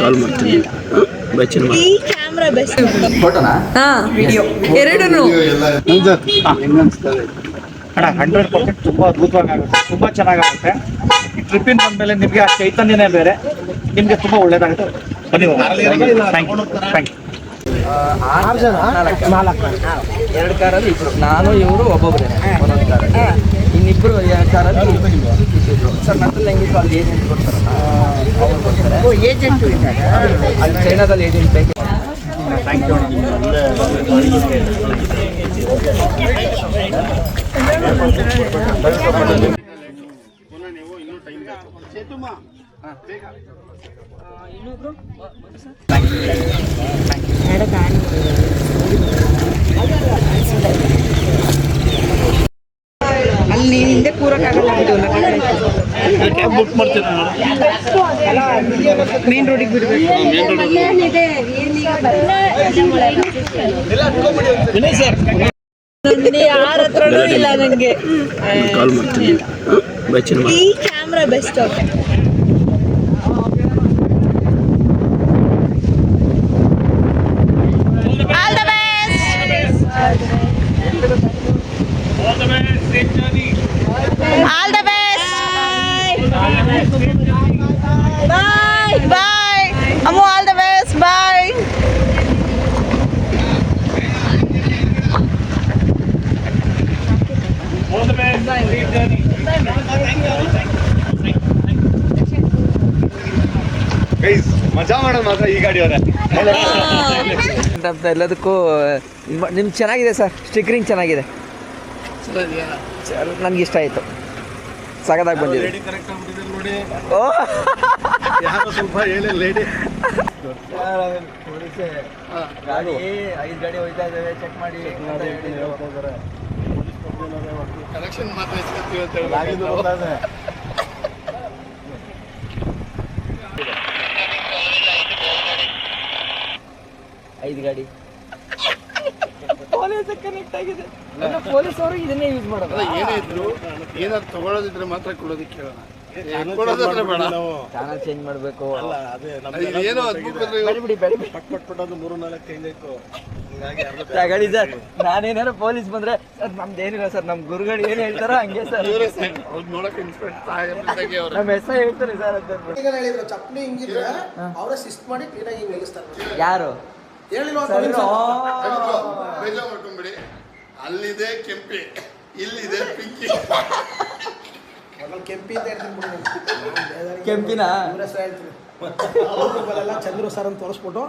ಕಾಲ್ ಮಾಡ್ತೀನಿ. ಈ camera best. ಫೋಟೋನಾ? Video ಎರಡೂ ಅಣ್ಣ 100% ತುಂಬ ಅದ್ಭುತವಾಗುತ್ತೆ, ತುಂಬ ಚೆನ್ನಾಗಾಗುತ್ತೆ. ಈ ಟ್ರಿಪ್ಪಿನ ಬಂದಮೇಲೆ ನಿಮಗೆ ಆ ಚೈತನ್ಯನೇ ಬೇರೆ, ನಿಮಗೆ ತುಂಬ ಒಳ್ಳೇದಾಗುತ್ತೆ. ಬನ್ನಿ ಥ್ಯಾಂಕ್ ಯು. 6 ಜನ 4 2 ಕಾರಲ್ಲಿ ಇಬ್ರು, ನಾನು ಇವರು ಒಬ್ಬೊಬ್ಬರೇ ಒಂದೊಂದು ಕಾರಲ್ಲಿ, ಇನ್ನಿಬ್ರು 2 ಕಾರಲ್ಲಿ ಇಬ್ರು. ಸರ್ ನನ್ನಲ್ಲಿ ಹೆಂಗಿತ್ತು ಅಲ್ಲಿ ಏಜೆಂಟ್ ಕೊಡ್ತಾರಲ್ಲ ಅವ್ರು ಕೊಡ್ತಾರೆ. ಏಜೆಂಟು ಇದ್ದಾರೆ ಅಲ್ಲಿ ಚೈನಾದಲ್ಲಿ ಏಜೆಂಟ್ ಬೇಕು. ಥ್ಯಾಂಕ್ ಯು ಅಣ್ಣ. ಅಲ್ಲಿ ಹಿಂದೆ ಕೂರಕ್ಕಾಗಲ್ಲ, ಕ್ಯಾಬ್ ಬುಕ್ ಮಾಡ್ತೀನಿ. ಮೇನ್ ರೋಡಿಗೆ ಬಿಡಬೇಕು. ಯಾರ ಹತ್ರನೂ ಇಲ್ಲ ನನಗೆ. ಕಾಲ್ ಮಾಡ್ತೀನಿ. ಈ camera best. All the best. Bye. Bye. Ammu, all the best. Bye. All the best. Safe journey. Guys, ಮಜಾ ಮಾಡೋದು ಮಾತ್ರ ಈ ಗಾಡಿ ಅವರೇ. ಎಲ್ಲದಕ್ಕೂ ನಿಮ್ಗೆ ಚೆನ್ನಾಗಿದೆ ಸರ್, ಸ್ಟಿಕರಿಂಗ್ ಚೆನ್ನಾಗಿದೆ, ನನಗೆ ಇಷ್ಟ ಆಯಿತು, ಸಗದಾಗಿ ಬಂದಿದೆ. ಓ ಯಾರು ಸ್ವಲ್ಪ ಹೇಳಿ ಲೇಡಿ ಗಾಡಿ 5 ಗಾಡಿ ಹೋಯ್ತಾ ಇದ್ದಾವೆ, ಚೆಕ್ ಮಾಡಿ. ಕಲೆಕ್ಷನ್ ಮಾತ್ರ ಇಸ್ಕೊತೀವಿ. 5 ಗಾಡಿ ಪೊಲೀಸ್ ಕನೆಕ್ಟ್ ಆಗಿದೆ. ಪೊಲೀಸ್ ಅವರು ಇದನ್ನೇ ಯೂಸ್ ಮಾಡೋದು. ಏನೇ ಇದ್ರು ಏನಾದ್ರು ತಗೊಳ್ಳೋದಿದ್ರೆ ಮಾತ್ರ ಕೊಡೋದಕ್ಕೆ ಹೇಳೋಣ. ಚಾನಲ್ ಚೇಂಜ್ ಮಾಡಬೇಕು. ಏನೋ ತಗೊಳ್ಳಿ ಸರ್, ನಾನೇನಾರು ಪೊಲೀಸ್ ಬಂದ್ರೆ ಸರ್ ನಮ್ದೇನಿಲ್ಲ ಸರ್, ನಮ್ಮ ಗುರುಗಳು ಏನು ಹೇಳ್ತಾರೋ ಹಂಗೆ ಸರ್, ನಮ್ಮ ಹೆಸರು ಹೇಳ್ತಾರೆ ಸರ್ ಅಂತ ಹೇಳಿದ್ರು. ಚಪ್ಪಲಿ ಹಿಂಗಿದ್ರೆ ಅವರೇ ಸಿಸ್ಟ್ ಮಾಡಿ ಕ್ಲೀನಾಗಿ ಹಿಂಗೆ ನಿಲ್ಲಿಸ್ತಾರೆ. ಯಾರು ಬೇಜಾರು ಮಾಡ್ಕೊಂಬಿಡಿ. ಅಲ್ಲಿದೆ ಕೆಂಪಿ, ಇಲ್ಲಿದೆ ಪಿಂಕಿ. ಕೆಂಪಿ ಅಂತ ಹೇಳ್ತೀನಿ. ಕೆಂಪಿನ ಇವ್ರ ಹೆಸರು ಹೇಳ್ತೀನಿ. ಎಲ್ಲ ಚಂದ್ರು ಸರ್ ಅಂತ ತೋರಿಸ್ಬಿಟ್ಟು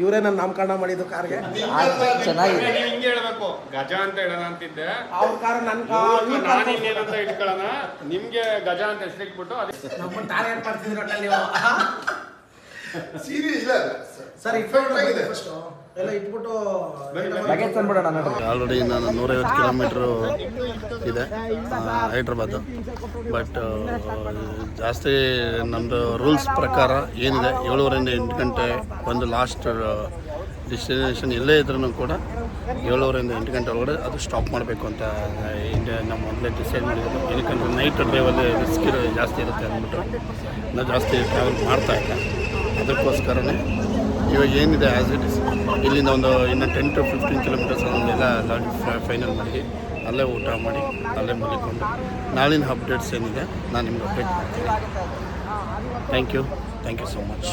ಇವರೇ ನನ್ನ ನಾಮಕರಣ ಮಾಡಿದ್ದು ಕಾರ್ಗೆ. ಚೆನ್ನಾಗಿದೆ. ಹಿಂಗೆ ಹೇಳ್ಬೇಕು, ಗಜ ಅಂತ ಹೇಳೋಣ ಅಂತಿದ್ದೆ. ಅವ್ರ ಕಾರ್ ನನ್ನ ನಾನು ಇನ್ನೇನಂತ ಇಟ್ಕೊಳ್ಳೋಣ, ನಿಮ್ಗೆ ಗಜ ಅಂತ ಹೆಸರಿಟ್ಬಿಟ್ಟು ನಮ್ಮನ್ನು ಟಾರ್ಗೆಟ್ ಮಾಡ್ತಿದ್ರು ನೀವು. ಸೀರೆ ಇಲ್ಲ ಸರ್ ಇಟ್ಬಿಟ್ಟು ಫಸ್ಟ್ ಎಲ್ಲ ಇಟ್ಬಿಟ್ಟು ಲಗೇಜ್ ತಂದ್ಬಿಡೋಣ. ಆಲ್ರೆಡಿ ನಾನು 150 ಕಿಲೋಮೀಟ್ರು ಇದೆ ಹೈದ್ರಾಬಾದು. ಬಟ್ ಜಾಸ್ತಿ ನಮ್ಮದು ರೂಲ್ಸ್ ಪ್ರಕಾರ ಏನಿದೆ 7:30 ಇಂದ 8 ಗಂಟೆ ಒಂದು ಲಾಸ್ಟ್ ಡೆಸ್ಟಿನೇಷನ್ ಎಲ್ಲೇ ಇದ್ರೂ ಕೂಡ 7:30 ಇಂದ 8 ಗಂಟೆ ಒಳಗಡೆ ಅದು ಸ್ಟಾಪ್ ಮಾಡಬೇಕು ಅಂತ ನಮ್ಮ ಮೊದಲೇ ಡಿಸೈಡ್ ಮಾಡಿರೋದು. ಏನಕ್ಕಂದರೆ ನೈಟ್ ಡ್ರೈವಲ್ಲಿ ರಿಸ್ಕ್ ಜಾಸ್ತಿ ಇರುತ್ತೆ ಅಂದ್ಬಿಟ್ಟು ನಾವು ಜಾಸ್ತಿ ಟ್ರಾವೆಲ್ ಮಾಡ್ತಾಯಿಲ್ಲ. ಅದಕ್ಕೋಸ್ಕರನೇ ಇವಾಗ ಏನಿದೆ ಆ್ಯಸ್ ಇಟ್ ಇಸ್ ಇಲ್ಲಿಂದ ಒಂದು ಇನ್ನು 10 to 15 ಕಿಲೋಮೀಟರ್ಸ್ ಎಲ್ಲ ಗಾಡಿ ಫೈನಲ್ ಮಾಡಿ ಅಲ್ಲೇ ಊಟ ಮಾಡಿ ಅಲ್ಲೇ ಮಲಿಕೊಂಡು ನಾಳಿನ ಅಪ್ಡೇಟ್ಸ್ ಏನಿದೆ ನಾನು ನಿಮ್ಗೆ ಅಪ್ಡೇಟ್ ಮಾಡ್ತೀನಿ. Thank you so much.